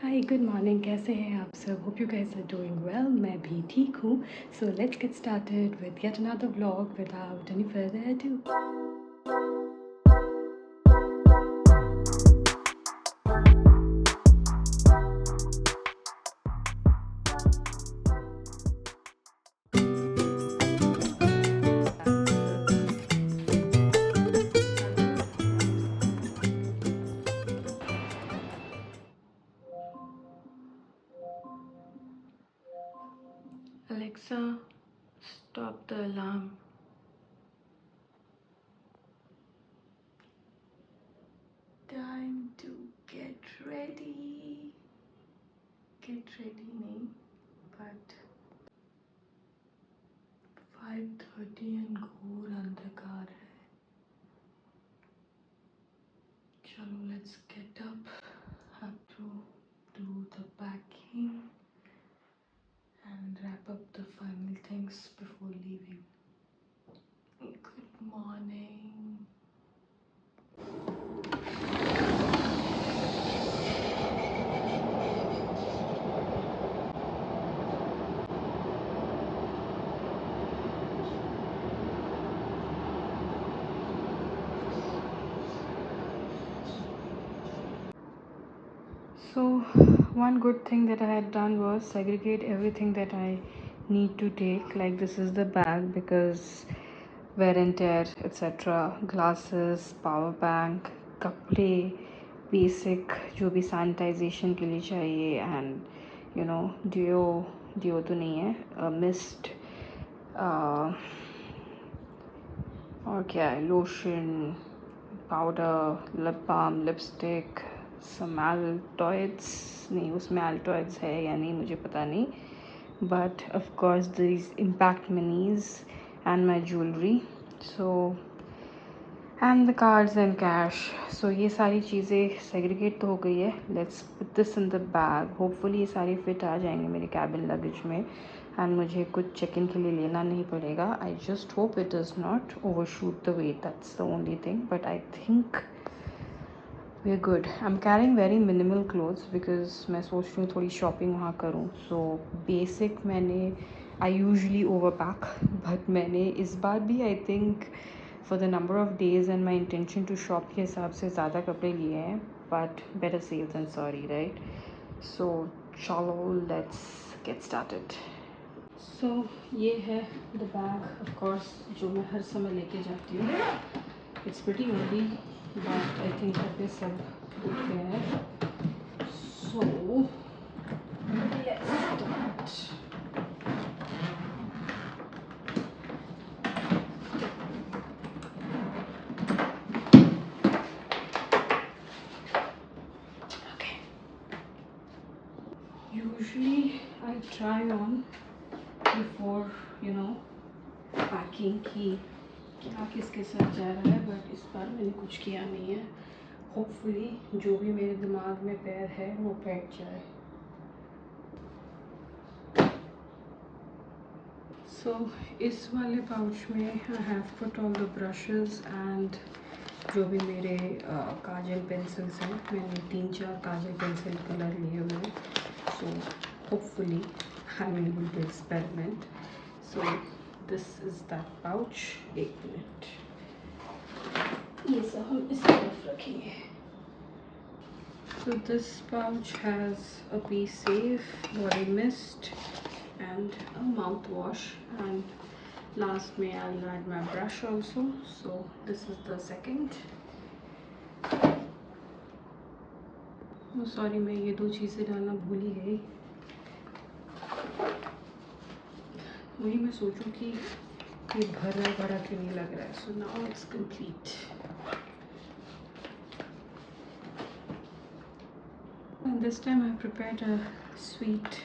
Hi good morning, कैसे हैं आप सब? Hope you guys are doing well. मैं भी ठीक हूँ। So let's get started with yet another vlog without any further ado. Alexa, stop the alarm. Time to get ready. Get ready नहीं, but 5:30 and घोर अंधकार है। चलो let's get up. Have to do the packing and wrap up the final things before leaving. Good morning. So one good thing that I had done was segregate everything that I need to take. Like this is the bag because wear and tear, etc. Glasses, power bank, कपड़े, basic जो भी sanitization के लिए चाहिए, and you know डिओ तो नहीं है, mist, और क्या है, lotion, powder, lip balm, lipstick, some Altoids, नहीं उसमें अल्टॉइड्स है या नहीं मुझे पता नहीं, but of course this impact monies and my jewellery, so and the cards and cash. सो ये सारी चीज़ें सेग्रीगेट तो हो गई है। Let's put this in the bag. Hopefully ये सारे फिट आ जाएंगे मेरे कैबिन लगेज में एंड मुझे कुछ चेक इन के लिए लेना नहीं पड़ेगा। I just hope it does not overshoot the weight, that's the only thing, but I think we are good. I am carrying very minimal clothes because मैं सोच रही हूँ थोड़ी शॉपिंग वहाँ करूँ। सो बेसिक मैंने I usually over pack, but मैंने इस बार भी I think for the number of days and my intention to shop के हिसाब से ज़्यादा कपड़े लिए हैं, but better safe than sorry, right? So चलो लेट्स गेट स्टार्टेड। सो ये है द बैग, ऑफ कोर्स, जो मैं हर समय लेके जाती हूँ। It's pretty heavy but I think पे सब उठ गया है। So let's start. Usually I try on before packing की क्या किसके साथ जा रहा है, बट इस बार मैंने कुछ किया नहीं है। होपफुली जो भी मेरे दिमाग में पैर है वो बैठ जाए। सो इस वाले पाउच में I have put all the brushes and जो भी मेरे काजल पेंसिल्स हैं। मैंने 3-4 काजल पेंसिल कलर लिए हुए हैं। So hopefully I am able to experiment. So this is that pouch. एक मिनट, ये सब हम इस तरफ रखेंगे। So this pouch has a Be Safe body mist and a mouthwash, and last may I'll add my brush also. So this is the second. Oh sorry, मैं ये 2 चीज़ें डालना भूल ही गई। वही मैं सोचूं कि ये भरा भरा क्यों नहीं लग रहा है। So now it's complete. And this time I prepared a sweet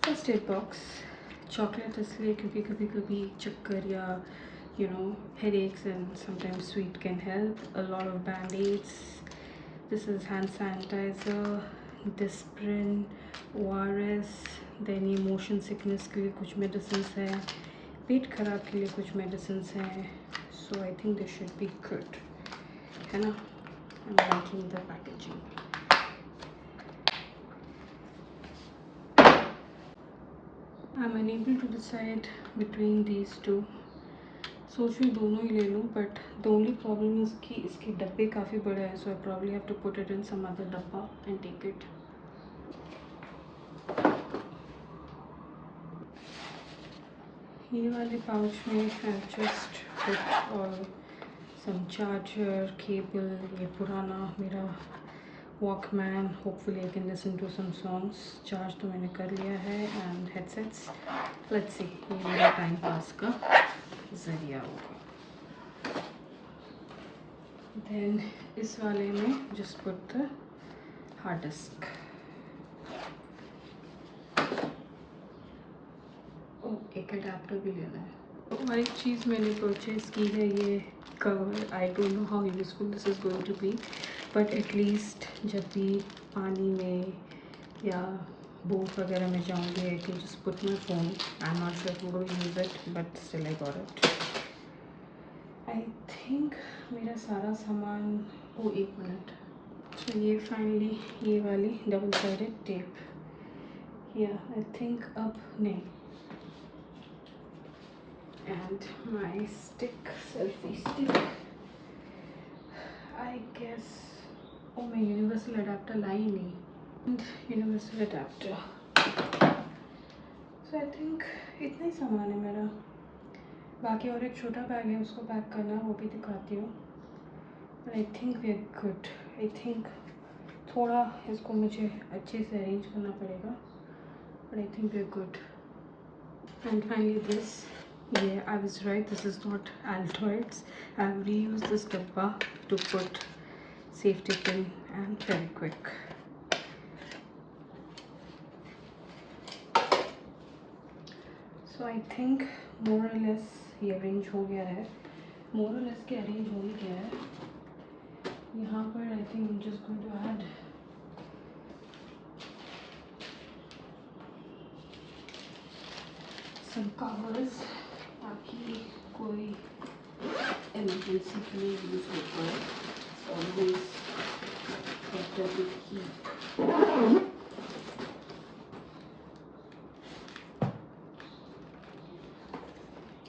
first aid box. Chocolate इसलिए क्योंकि कभी कभी चक्कर या headaches and sometimes sweet can help. A lot of band-aids. This is hand sanitizer, Disprin, ORS. Then ये motion sickness के लिए कुछ medicines हैं, पेट खराब के लिए कुछ medicines हैं. So I think this should be good, है ना? I'm liking the packaging. I am unable to decide between these two. सोच रही दोनों ही ले लूँ, but the only problem is कि इसके डब्बे काफ़ी बड़े हैं, so I probably have to put it in some other डब्बा एंड टेक इट। ये वाले पाउच में I just put all some charger, cable, ये पुराना मेरा Walkman, hopefully I can listen to some songs. Charge तो मैंने कर लिया है, एंड हेडसेट्स। लेट्स सी, ये मेरा टाइम पास का ज़रिया होगा। देन इस वाले में just put the hard disk. एक अडेप्टर भी लेना है। और एक चीज़ मैंने परचेज़ की है, ये cover. I don't know how useful this is going to be, but at least जब भी पानी में या बोट वगैरह में जाऊँगी, I can just put my phone. I am not sure who will use it, but still I got it. I think मेरा सारा सामान। ओ, 1 मिनट। तो ये फाइनली ये वाली डबल साइडेड टेप, या आई थिंक अब नहीं। And my stick, selfie stick, I guess। oh, मैं यूनिवर्सल अडेप्टर लाई नहीं, and universal adapter. so I think इतना ही सामान है मेरा। बाकी और एक छोटा बैग है, उसको पैक करना है, वो भी दिखाती हूँ। but I think we are good। I think थोड़ा इसको मुझे अच्छे से अरेंज करना पड़ेगा, but I think we are good। and finally this। Yeah, I was right, this is not Altoids। I've reused this dabba to put safety pin and Fevikwik। So I think more or less ये arrange हो गया है। more or less के arrange हो ही गया है। यहाँ पर I think I'm just going to add some covers, ताकि कोई emergency के लिए यूज़ हो पाए। Always better to keep।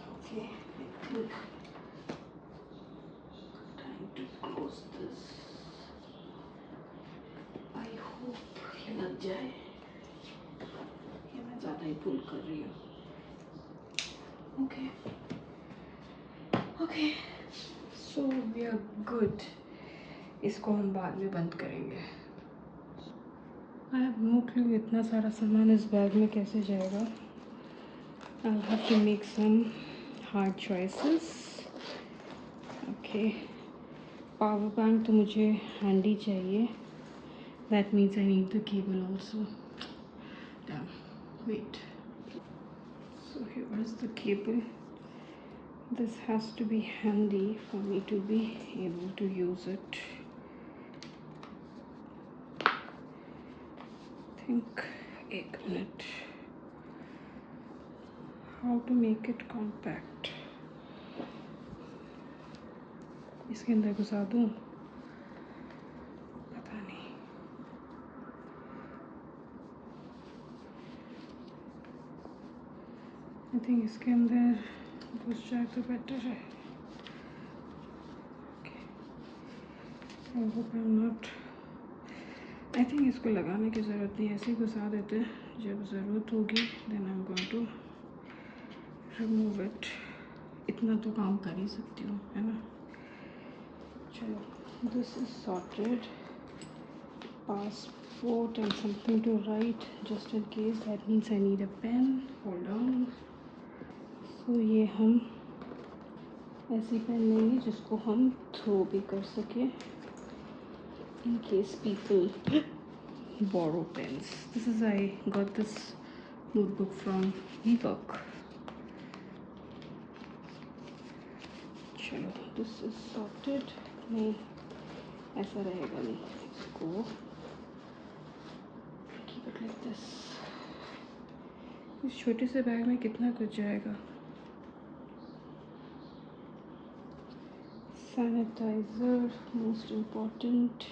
Okay, I think time to close this। I hope ये लग जाए, ये मैं ज़्यादा ही पुल कर रही हूँ। Okay, okay, so we are good। इसको हम बाद में बंद करेंगे। I have no clue इतना सारा सामान इस बैग में कैसे जाएगा। I'll have to make some hard choices। Okay, power bank तो मुझे हैंडी चाहिए। That means I need the cable also। Damn, wait। So here is the cable। This has to be handy for me to be able to use it। think 1 minute। how to make it compact। इसके अंदर घुसा दूँ, पता नहीं। I think इसके अंदर घुस जाए तो बेटर है। I hope I am not. I think इसको लगाने की ज़रूरत नहीं, ऐसे ही घुसा देते हैं, जब ज़रूरत होगी then I am going to remove it. इतना तो काम कर ही सकती हूँ, है ना। चलो, this is sorted. passport and something to write just in case। that means I need a pen। hold on। so ये हम ऐसी पेन लेंगे जिसको हम थ्रो भी कर सके in case people borrow pens। this is I got this notebook from ebook। चलो, this is sorted। नहीं, ऐसा रहेगा नहीं, इसको keep it like this। इस छोटे से बैग में कितना कुछ जाएगा। sanitizer most important।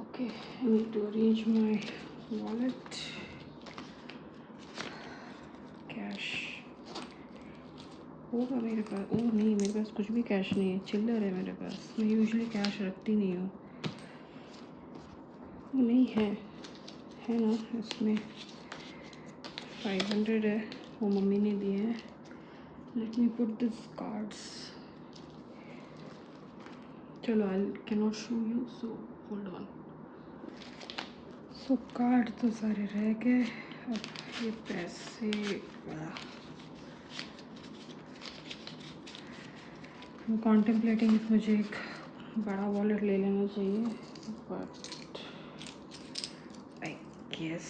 okay, I need to arrange my wallet। Cash होगा मेरे पास। ओह नहीं, मेरे पास कुछ भी कैश नहीं है, चिल्लर है मेरे पास। मैं यूजुअली कैश रखती नहीं हूँ। नहीं है ना, इसमें 500 है, वो मम्मी ने दिए हैं। Let me put this cards. चलो, I can not show you, so hold on. So card तो सारे रह गए। अब ये पैसे, कॉन्टेम्पलेटिंग मुझे एक बड़ा वॉलेट ले लेना चाहिए, बट आई गेस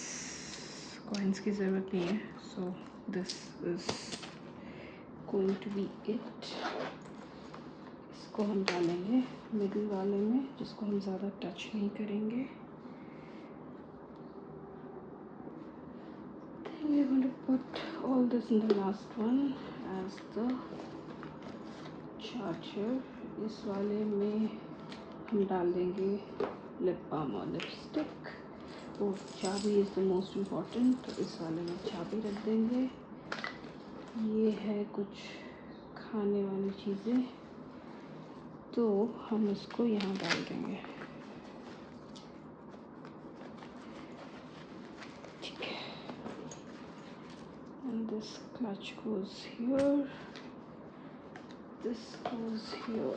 कॉइन्स की ज़रूरत नहीं है। So this is going to be it. इसको हम डालेंगे मिडिल वाले में, जिसको हम ज़्यादा टच नहीं करेंगे। Then we're going to put all this in the last one as the charger. इस वाले में हम डाल देंगे लिप बाम और लिपस्टिक। और चाबी इज़ द मोस्ट इम्पॉर्टेंट, तो इस वाले में चाबी रख देंगे। ये है कुछ खाने वाली चीज़ें, तो हम इसको यहाँ डाल देंगे। ठीक है, and this clutch goes here, this goes here.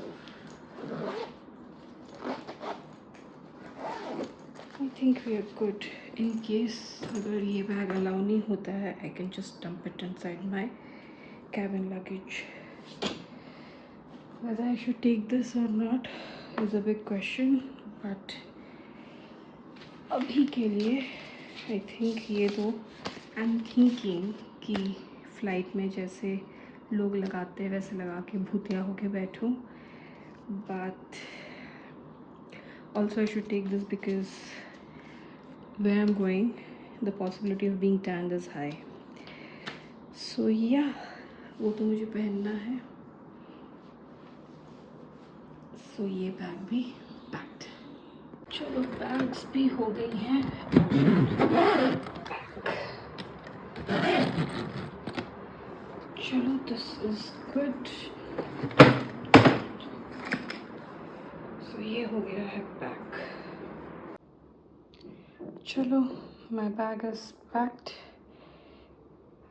I think we are good. In case अगर ये बैग अलाउ नहीं होता है, I can just dump it inside my cabin luggage. Whether I should take this or not is a big question, but अभी के लिए I think ये तो I'm thinking कि फ़्लाइट में जैसे लोग लगाते हैं वैसे लगा के भूतिया होके बैठूं। But also I should take this because where I'm going, the possibility of being tanned is high. So yeah, वो तो मुझे पहनना है। So ये बैग भी पैक्ड। चलो, बैग्स भी हो गई हैं। चलो, दिस इज़ गुड। सो ये हो गया है पैक। चलो, my bag is packed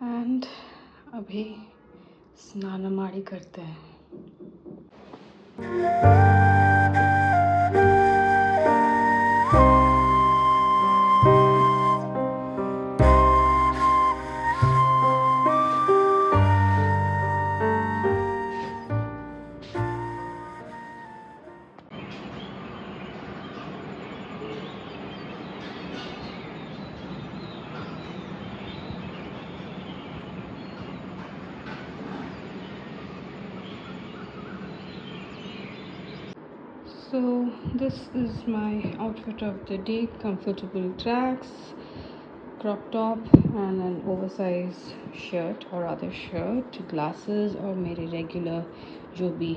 and अभी स्नानमाड़ी करते हैं। So this is my outfit of the day: comfortable tracks, crop top and an oversized shirt or other shirt, glasses और मेरे regular जो भी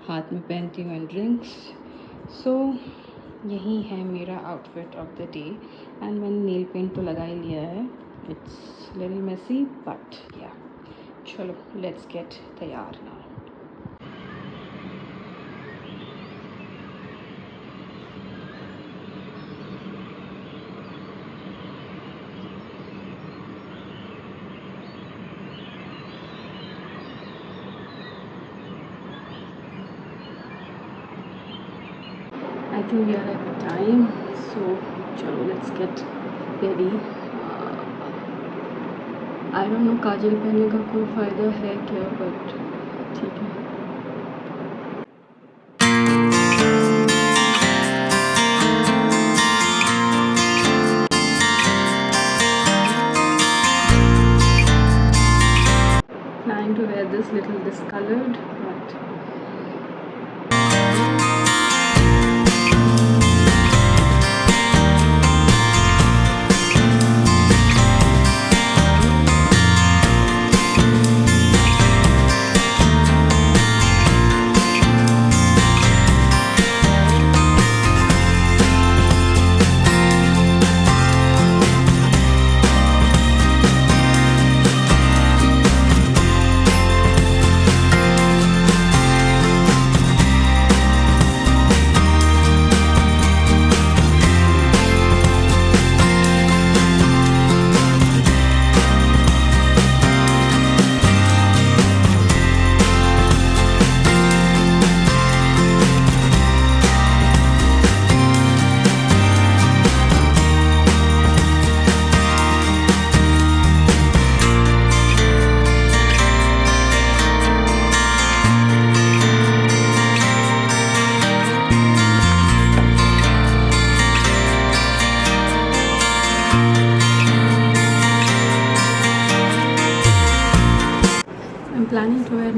हाथ में पहनती हूँ and rings. So यही है मेरा outfit of the day and मैंने nail paint तो लगा ही लिया है. It's little messy but yeah. चलो, let's get तैयार now. I think we are at time, so chalo, let's get ready. I don't know काजल पहनने का कोई फ़ायदा है क्या, बट ठीक है. Planning to wear this little discolored, but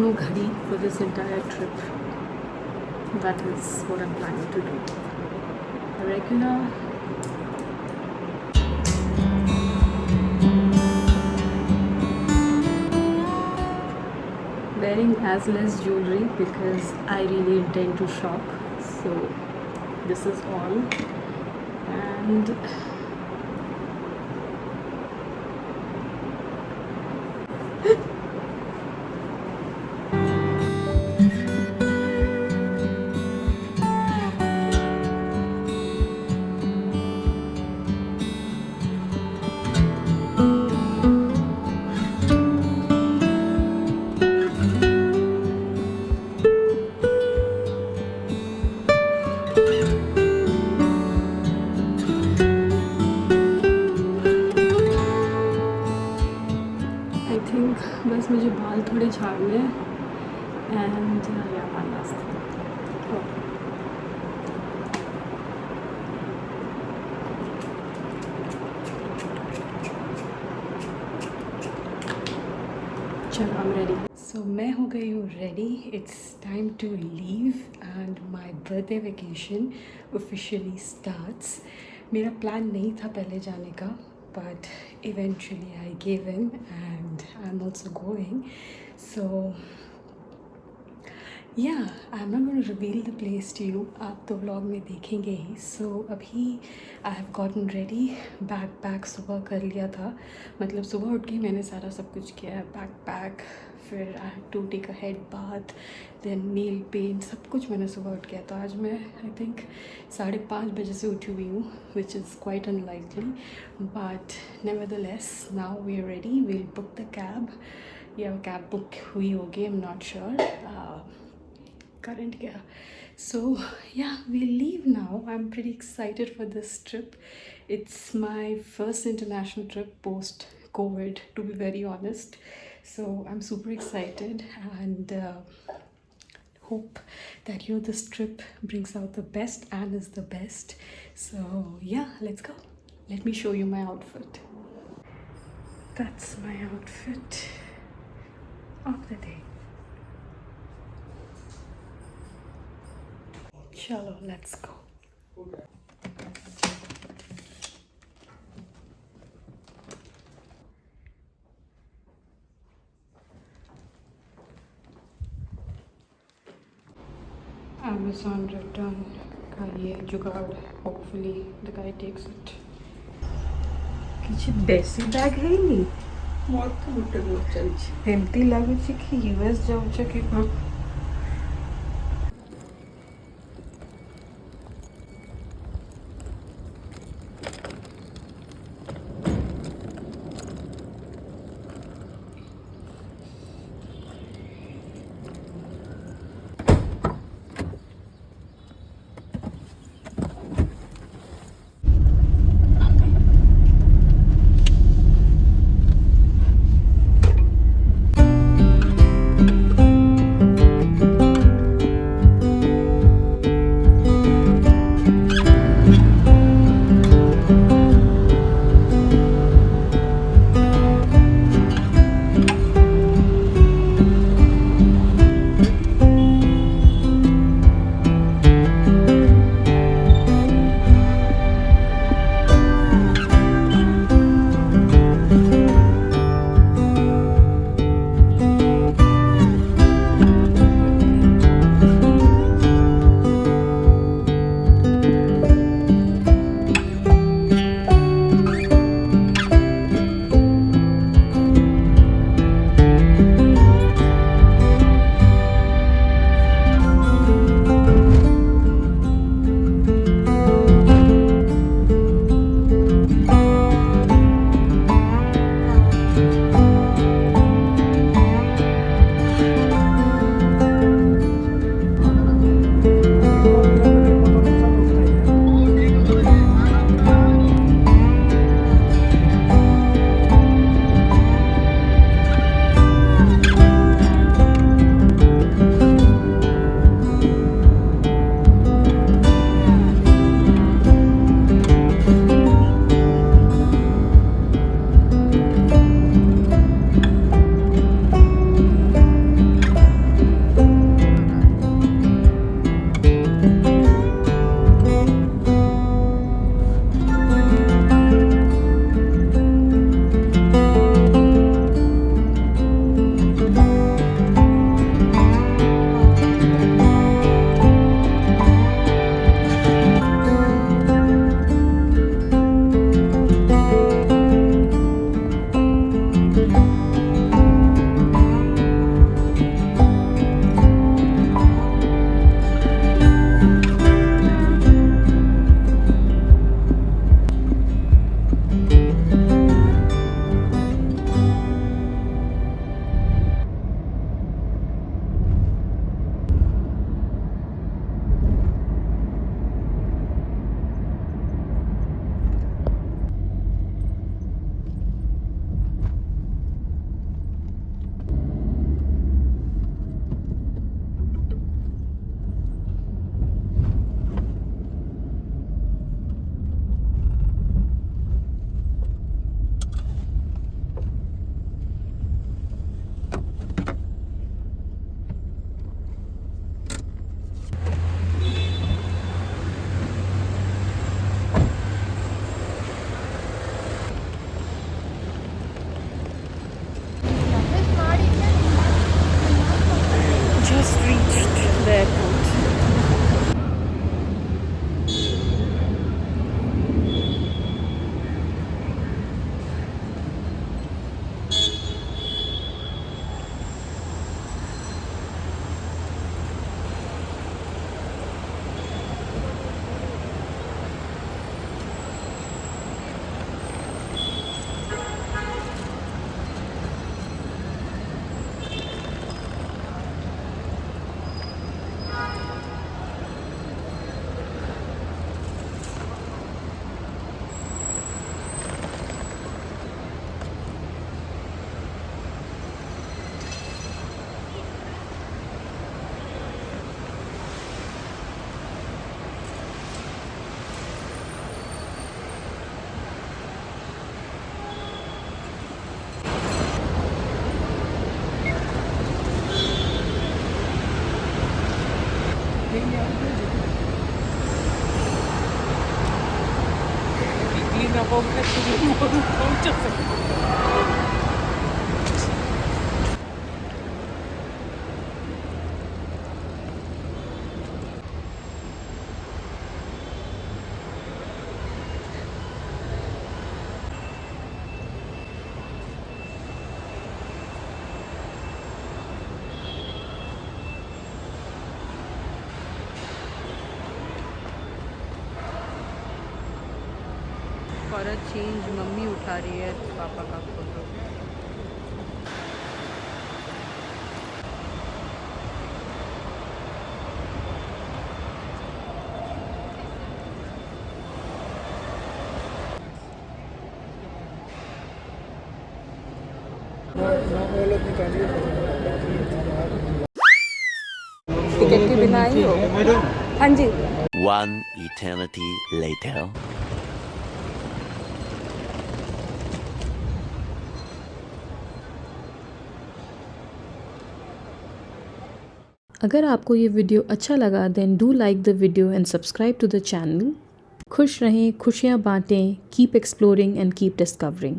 no ghadi for this entire trip. That is what I'm planning to do. Regular. Wearing as less jewelry because I really intend to shop. So this is all. And I think बस मुझे बाल थोड़े झाड़ने हैं and yeah, one last thing. Oh. चलो I'm ready. So मैं हो गई हूँ ready. It's time to leave and my birthday vacation officially starts. मेरा plan नहीं था पहले जाने का, but eventually I gave in and I'm also going. So yeah, I'm not going to reveal the place to you. आप तो vlog में देखेंगे ही. So अभी I have gotten ready. Backpack सुबह कर लिया था. मतलब सुबह उठ के मैंने सारा सब कुछ किया है. Backpack, फिर I had to take a head bath, then nail paint, सब कुछ मैंने सुबह उठ किया. तो आज मैं I think 5:30 बजे से उठी हुई हूँ, which is quite unlikely. But nevertheless, now we are ready. We'll book the cab. या cab book हुई होगी, I'm not sure. Current gaya. So yeah, we leave now. I'm pretty excited for this trip. It's my first international trip post COVID, to be very honest. So I'm super excited and hope that this trip brings out the best and is the best. So yeah, let's go. Let me show you my outfit. That's my outfit of the day. Chalo, let's go. Amazon return का ये जुगाड़. Hopefully the guy takes it. କିଛି ଦେଶୀ bag ହେଇନି? ମୋତେ ଗୋଟେ ବହୁତ ଚାଲିଛି. ଏମିତି ଲାଗୁଛି କି US ଯାଉଛ କି କ'ଣ? na po kasi for a change mummy उठा रही है पापा का फोटो। टिकट के बिना आई हो? हाँ जी। One eternity later. अगर आपको ये वीडियो अच्छा लगा then do like the video and subscribe to the channel. खुश रहें, खुशियाँ बांटें, keep exploring and keep discovering.